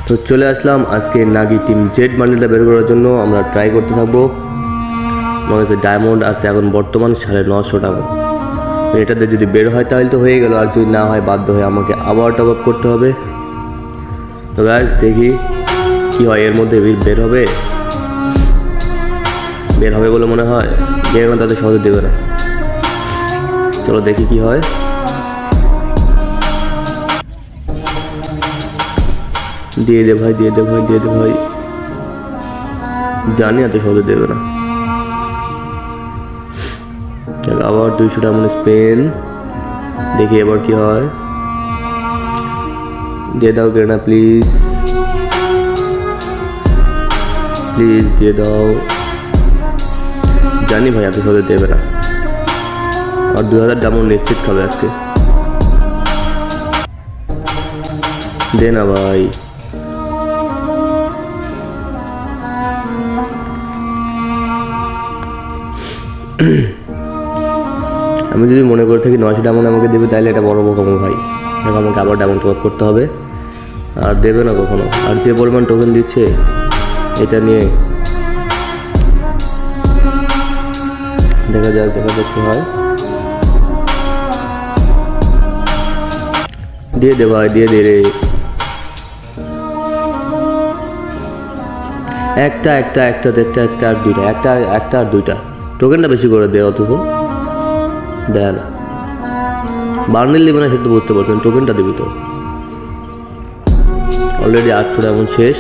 তো চলে আসলাম আজকে নাগি টিম জেড বান্ডেলটা বের করার জন্য। আমরা ট্রাই করতে থাকবো। আমার কাছে ডায়মন্ড আছে এখন বর্তমান 950 টাকা। এটাতে যদি বের হয় তাহলে তো হয়ে গেল, আর যদি না হয় বাধ্য হয়ে আমাকে আবার টপ আপ করতে হবে। তো গাইস দেখি কি হয়, এর মধ্যে বের হবে বলে মনে হয়। যে কোনো তাদের সহজে দেবে না। চলো দেখি কি হয়। দিয়ে দে ভাই, দিয়ে দে ভাই, দিয়ে দে ভাই। জানি এত সহজে দেবে না। আবার 200 ডায়মন্ড স্পেন। দেখি এবার কি হয়। দিয়ে দাও গেনা প্লিজ, প্লিজ দিয়ে দাও। জানি ভাই এত সহজে দেবে না। আর 2000 ডায়মন্ড নিশ্চিত খাবে আজকে। দে না ভাই। আমি যদি মনে করে থাকি 900 ডায়মন্ড আমাকে দেবে, তাহলে এটা বড় বোকামো ভাই। এখন আমাকে আবার ডায়মন্ড টপ আপ করতে হবে, আর দেবে না কখনো। আর যে পরিমাণ টোকেন দিচ্ছে এটা নিয়ে দেখা যাক কি হয়। দিয়ে দে ভাই, দিয়ে দে রে। একটা আর দুইটা, একটা আর দুইটা। টোকেনটা বেশি করে দে, অথচ দেয় না। বান্ডেল দিবে না সেটা বুঝতে পারছেন, টোকেনটা দিবি তো। অলরেডি 800 ডায়মন্ড শেষ।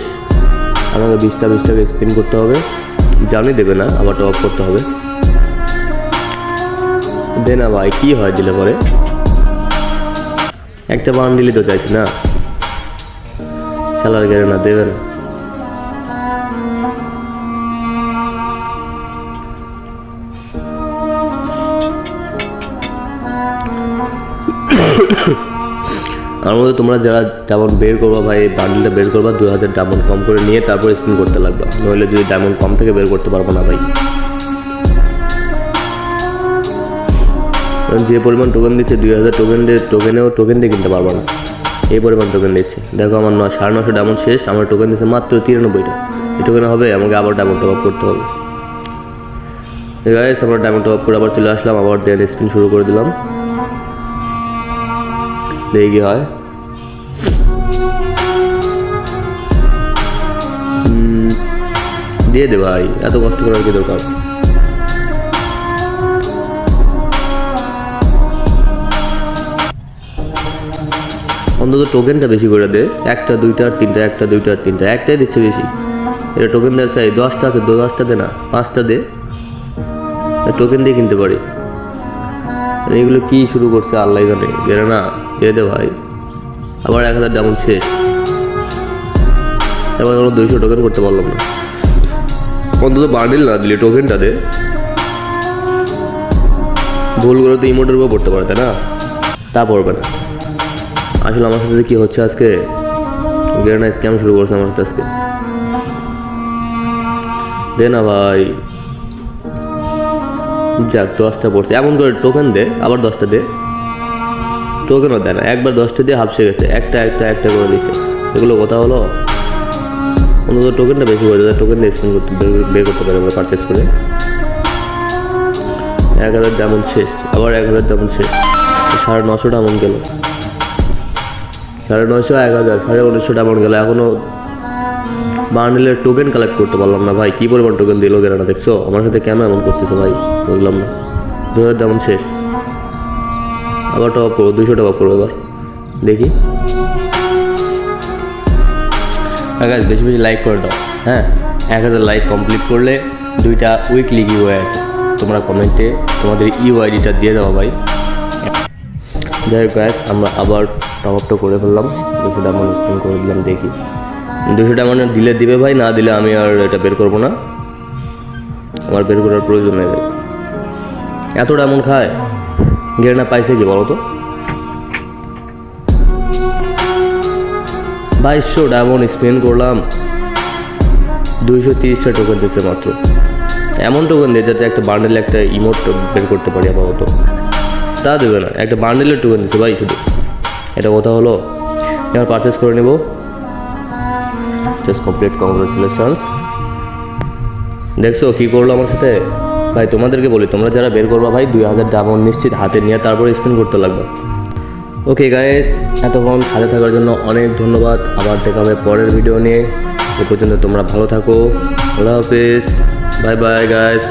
আমাকে 20টা স্পিন করতে হবে। জানি দেবে না, আবার টপ আপ করতে হবে। দে না ভাই, কি হয় দিলে পরে। একটা বান্ডেলই তো চাইছি না, খেলার গেলে না, দেবে না। আমার মধ্যে তোমরা যারা ডায়মন্ড বের করবা ভাই, বান্ডেলটা বের করবা 2000 ডায়মন্ড কম করে নিয়ে তারপর স্পিন করতে লাগবা। নইলে যদি ডায়মন্ড কম থেকে বের করতে পারবো না ভাই। যে পরিমাণ টোকেন দিচ্ছে 2000 টোকেন দিয়ে কিনতে পারবো না। এই পরিমাণ টোকেন দিচ্ছে। দেখো আমার 950 ডায়মন্ড শেষ, আমার টোকেন দিচ্ছে মাত্র 93টা। এই টোকেনে হবে, আমাকে আবার ডায়মন্ড টপ আপ করতে হবে। গাইস আমরা ডায়মন্ড টপ আপ করে আবার চলে আসলাম, আবার দেন স্পিন শুরু করে দিলাম। দেখি কি হয়। দিয়ে দে ভাই, এত কষ্ট করার কি দরকার। অন্তত টোকেনটা বেশি করে দে। 1টা 2টা আর 3টা, 1টা 2টা আর 3টা, একটাই দিচ্ছে বেশি। এটা টোকেন দেওয়ার চাই। 10টা আছে, 10টা দে না, 5টা দে। টোকেন দিয়ে কিনতে পারি। এইগুলো কি শুরু করছে আল্লাহ জানে। গেলে না, দিয়ে দে ভাই। আবার 1000 ডায়মন্ড শেষ। এবার 200 টোকেন করতে পারলাম না। অন্তত বান্ডিল না দিলে টোকেনটা দে। ভুল করে তো ইমোটের উপর পড়তে পারে, তাই না? তা পড়বে না। আসলে আমার সাথে কি হচ্ছে আজকে, গেরানা স্ক্যাম শুরু করছে আমার সাথে আজকে। দে না ভাই। যাক 10টা পড়ছে। এমন করে টোকেন দে, আবার 10টা দে। টোকেনও দেয় না, একবার 10টা দিয়ে হাফসে গেছে। একটা করে দিচ্ছে। এগুলো কথা হলো। অন্তত টোকেনটা বেশি করে দেয়, টোকেন দিয়ে স্পিন করতে বের করতে পারে আমরা পারচেস করে। 1000 ডায়মন্ড শেষ, আবার 1000 ডায়মন্ড শেষ। 950 ডায়মন্ড গেল। 950, 1000, 1900 ডায়মন্ড গেল। এখনো বান্ডেলের টোকেন কালেক্ট করতে পারলাম না ভাই। কি পরিমাণ টোকেন দিল গেল না, দেখছো? আমার সাথে কেন এমন করতেছে ভাই, বুঝলাম না। 2000 ডায়মন্ড শেষ। আবার টপ আপ করবো, 200 টপ আপ করবো এবার। দেখি। গাইস বেশি লাইক করে দাও। হ্যাঁ, 1000 লাইক কমপ্লিট করলে 2টা উইকলি গিভওয়ে আছে। তোমরা কমেন্টে তোমাদের ইউআইডিটা দিয়ে দাও ভাই। যাই হোক গাইস, আমরা আবার টপ আপটা করে ফেললাম। 200 ডায়মন্ড স্পিন করে দিলাম। দেখি 200 ডায়মন্ড দিলে দিবে ভাই, না দিলে আমি আর এটা বের করবো না। আমার বের করার প্রয়োজন নেই ভাই। এত ডায়মন্ড খায় গেরানা পাইছে কি বলো তো? 2200 ডায়মন্ড স্পিন করলাম, 230টা টোকেন দিচ্ছে মাত্র। এমন টোকেন দিয়ে যাতে একটা বান্ডেলে একটা ইমোট বের করতে পারি আপাতত। তা দেবে না, একটা বান্ডেলের টোকেন দিচ্ছে ভাই শুধু। এটা কথা হলো। এবার পারচেস করে নেব। Just complete, congratulations. দেখছো কী করলো আমার সাথে ভাই? তোমাদেরকে বলি, তোমরা যারা বের করবা ভাই 2000 ডায়মন্ড নিশ্চিত হাতে নিয়ে তারপরে স্পিন করতে লাগবে। ওকে গাইস, এতক্ষণ সাথে থাকার জন্য অনেক ধন্যবাদ। আবার দেখা হবে পরের ভিডিও নিয়ে। এ পর্যন্ত তোমরা ভালো থাকো। আল্লাহ হাফিজ, বাই বাই গাইস।